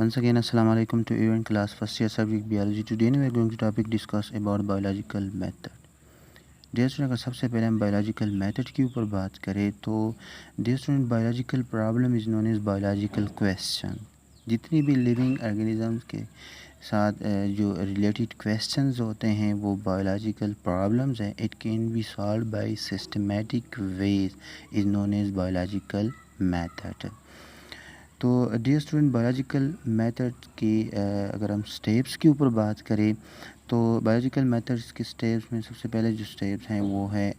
Once again, Assalamu alaikum to everyone. Class first year subject biology. Today we are going to topic discuss about biological method. Dear student, अगर सबसे पहले हम biological method के ऊपर बात करें तो dear student, biological problem is known as biological question. जितनी भी living organisms के साथ जो related questions होते हैं वो biological problems हैं. It can be solved by systematic ways is known as biological method. तो डियर स्टूडेंट, बायोलॉजिकल मेथड की अगर हम स्टेप्स के ऊपर बात करें तो बायोलॉजिकल मेथड्स के स्टेप्स में सबसे पहले जो स्टेप्स हैं वो है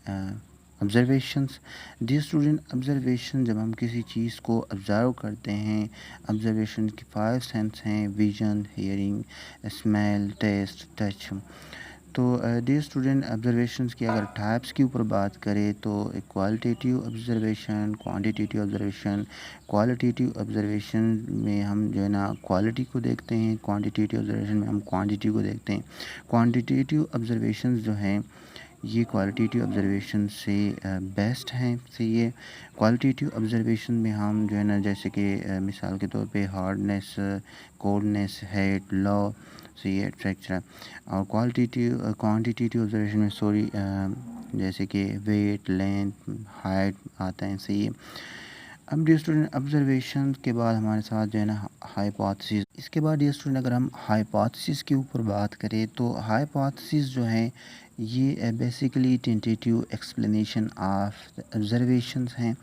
ऑब्जर्वेशंस. डियर स्टूडेंट, ऑब्जर्वेशन जब हम किसी चीज़ को ऑब्ज़र्व करते हैं, ऑब्जर्वेशन की 5 सेंस हैं: vision, hearing, smell, taste, touch. तो डियर स्टूडेंट, ऑब्जर्वेशंस की अगर टाइप्स के ऊपर बात करें तो एक qualitative observation, quantitative observation. Qualitative observation में हम जो है ना क्वालिटी को देखते हैं, क्वांटिटेटिव ऑब्जर्वेशन में हम क्वांटिटी को देखते हैं. क्वांटिटेटिव ऑब्जर्वेशन जो हैं ये क्वालिटेटिव ऑब्जर्वेशन से बेस्ट हैं. से ये क्वालिटेटिव ऑब्जर्वेशन में हम जो है ना जैसे कि मिसाल के तौर पे हार्डनेस, कोल्डनेस, हेट, लॉ, से ये एक्सेट्रा. और क्वांटिटेटिव ऑब्जर्वेशन में जैसे कि वेट, लेंथ, हाइट आता है. से ये अब डियर स्टूडेंट, ऑब्जर्वेशन के बाद हमारे साथ जो है ना हाइपोथेसिस. इसके बाद डियर स्टूडेंट अगर हम हाइपोथेसिस के ऊपर बात करें तो हाइपोथेसिस जो है ये basically tentative explanation of observations हैं.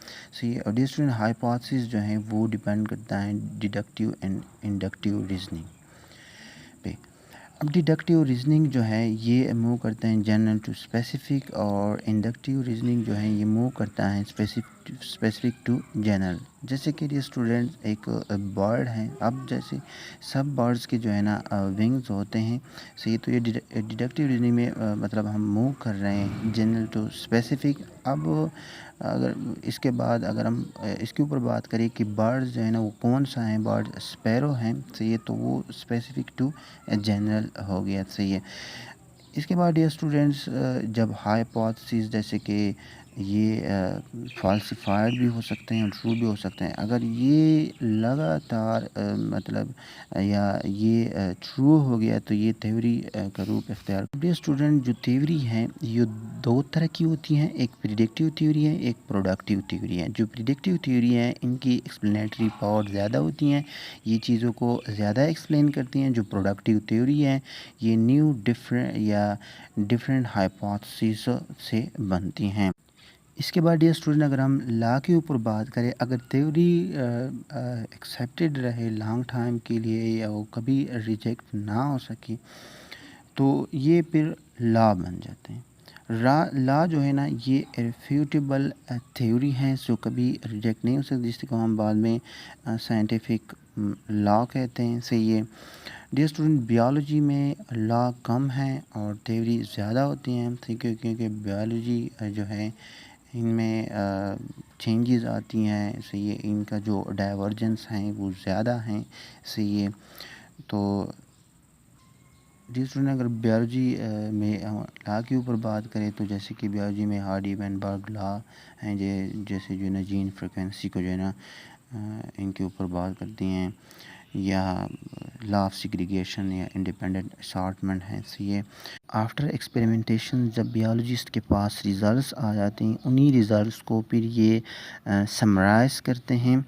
सही है. और डियर स्टूडेंट, हाइपोथेसिस जो है वो डिपेंड करता है डिडक्टिव एंड इंडक्टिव रीजनिंग पे. अब डिडक्टिव रीजनिंग जो है ये मूव करते हैं जनरल टू स्पेसिफिक, और इंडक्टिव रीजनिंग जो है ये मूव करता है स्पेसिफिक टू जनरल. जैसे कि ये स्टूडेंट एक बर्ड हैं. अब जैसे सब बर्ड्स के जो है ना विंग्स होते हैं. सही. तो ये डिडक्टिव रीजनिंग में मतलब हम मूव कर रहे हैं जनरल टू स्पेसिफिक. अब अगर इसके बाद अगर हम इसके ऊपर बात करें कि बर्ड्स जो है ना वो कौन सा है, बर्ड स्पैरो हैं. सही है. तो वो स्पेसिफिक टू जनरल हो गया. सही है. इसके बाद ये स्टूडेंट्स जब हाइपोथेसिस जैसे कि ये फाल्सिफाइड भी हो सकते हैं और ट्रू भी हो सकते हैं. अगर ये लगातार मतलब या ये ट्रू हो गया तो ये थ्योरी का रूप इख्तियार. ये स्टूडेंट, जो थ्योरी हैं ये दो तरह की होती हैं. एक प्रिडिक्टिव थ्योरी है, एक प्रोडक्टिव थ्योरी है. जो प्रिडिक्टिव थ्योरी है इनकी एक्सप्लेनेटरी पावर ज़्यादा होती हैं, ये चीज़ों को ज़्यादा एक्सप्लेन करती हैं. जो प्रोडक्टिव थ्योरी है ये न्यू डिफरेंट हाइपोथेसिस से बनती हैं. इसके बाद डियर स्टूडेंट अगर हम लॉ के ऊपर बात करें, अगर थ्योरी एक्सेप्टेड रहे लॉन्ग टाइम के लिए या वो कभी रिजेक्ट ना हो सके तो ये फिर लॉ बन जाते हैं. लॉ जो है ना ये इररिफ्यूटेबल थ्योरी है जो कभी रिजेक्ट नहीं हो सकती, जिसको हम बाद में साइंटिफिक लॉ कहते हैं. सही है. डियर स्टूडेंट, बियोलॉजी में लॉ कम है और थ्योरी ज़्यादा होती हैं. ठीक है. क्योंकि बियोलॉजी जो है इनमें चेंजेस आती हैं. सही है. इनका जो डाइवर्जेंस हैं वो ज़्यादा हैं. सही है. तो डियर स्टूडेंट अगर बियोलॉजी में लॉ के ऊपर बात करें तो जैसे कि बियोलॉजी में हार्डी-वेनबर्ग लॉ हैं जैसे जो है ना जीन फ्रीक्वेंसी को जो है ना इनके ऊपर बात करती हैं, या लॉ ऑफ सेग्रीगेशन या इंडिपेंडेंट असॉर्टमेंट है. सही है. आफ्टर एक्सपेरिमेंटेशन जब बियोलॉजिस्ट के पास रिज़ल्ट्स आ जाते हैं, उन्हीं रिज़ल्ट्स को फिर ये समराइज़ करते हैं,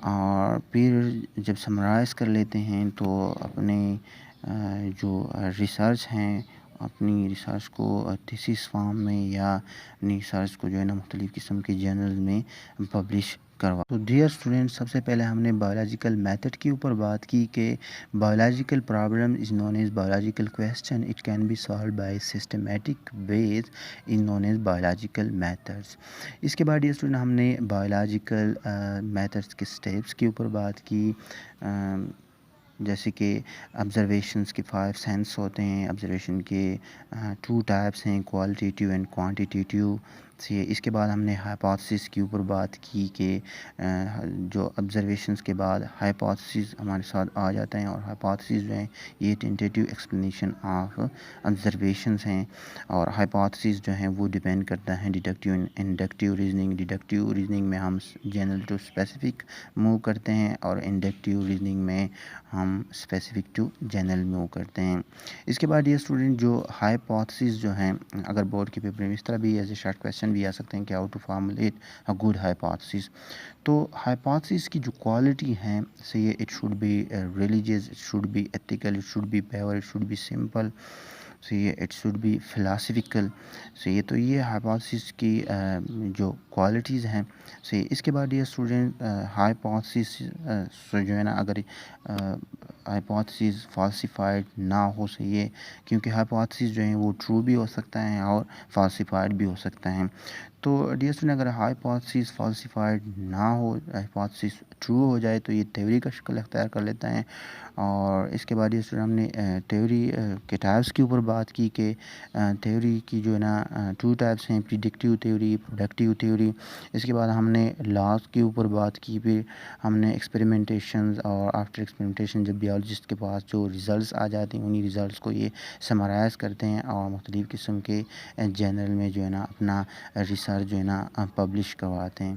और फिर जब समराइज़ कर लेते हैं तो अपने जो रिसर्च हैं अपनी रिसर्च को थीसिस फॉर्म में या अपनी रिसर्च को जो है ना मुख्तलिफ़ किस्म के जर्नल में पब्लिश करवा. तो डियर स्टूडेंट, सबसे पहले हमने बायोलॉजिकल मेथड के ऊपर बात की कि biological problem is known as biological question. It can be solve by systematic ways is known as biological methods. इसके बाद डियर स्टूडेंट हमने बायोलॉजिकल मेथड्स के स्टेप्स के ऊपर बात की. जैसे कि ऑब्जर्वेशंस के 5 सेंस होते हैं. ऑब्जर्वेशन के 2 टाइप्स हैं, क्वालिटेटिव एंड क्वांटिटेटिव. اس کے بعد ہم نے ہائپوتھسس کے اوپر بات کی کہ جو آبزرویشنس کے بعد ہائپوتھسس ہمارے ساتھ آ جاتے ہیں، اور ہائپوتھسس جو ہیں یہ ٹینٹیٹیو ایکسپلینیشن آف آبزرویشنس ہیں، اور ہائپوتھسس جو ہیں وہ ڈیپینڈ کرتا ہے deductive inductive reasoning. Deductive reasoning میں ہم جنرل ٹو اسپیسیفک موو کرتے ہیں، اور انڈکٹیو ریزننگ میں ہم اسپیسیفک ٹو جنرل موو کرتے ہیں. اس کے بعد یہ اسٹوڈنٹ جو ہائپوتھسس جو ہیں، اگر بورڈ کے پیپر میں اس طرح بھی ایز اے شارٹ کویشچن بھی آ سکتے ہیں کہ how to formulate a good hypothesis. تو ہائپوتھسس کی جو کوالٹی ہیں it should be religious, it should be ethical, it should be pure, it should be simple, it should be philosophical. تو یہ ہائپوتھسس کی جو کوالٹیز ہیں. اس کے بعد یہ اسٹوڈنٹ ہائپوتھسس جو ہے نا، اگر ہائپوتھسس فالسیفائڈ نہ ہو کیونکہ ہائپوتھسس جو ہیں وہ ٹرو بھی ہو سکتا ہے اور فالسیفائڈ بھی ہو سکتا ہے. تو ڈیئر اسٹوڈنٹ، اگر ہائپوتھسس فالسیفائڈ نہ ہو، ہائپوتھسس ٹرو ہو جائے تو یہ تھیوری کا شکل اختیار کر لیتا ہے. اور اس کے بعد یہ اسٹوڈنٹ ہم نے تھیوری کے ٹائپس کے اوپر بات کی کہ تھیوری کی جو ہے نا 2 ٹائپس ہیں، پریڈکٹیو تھیوری، پروڈکٹیو تھیوری. اس کے بعد ہم نے لاز کے اوپر بات کی، پھر ہم نے ایکسپیریمنٹیشنز، اور آفٹر ایکسپیریمنٹیشن جب بیالوجسٹ کے پاس جو ریزلٹس آ جاتے ہیں انہی ریزلٹس کو یہ سمرائز کرتے ہیں اور مختلف قسم کے جرنل میں جو ہے نا اپنا ریسرچ جو ہے نا پبلش کرواتے ہیں.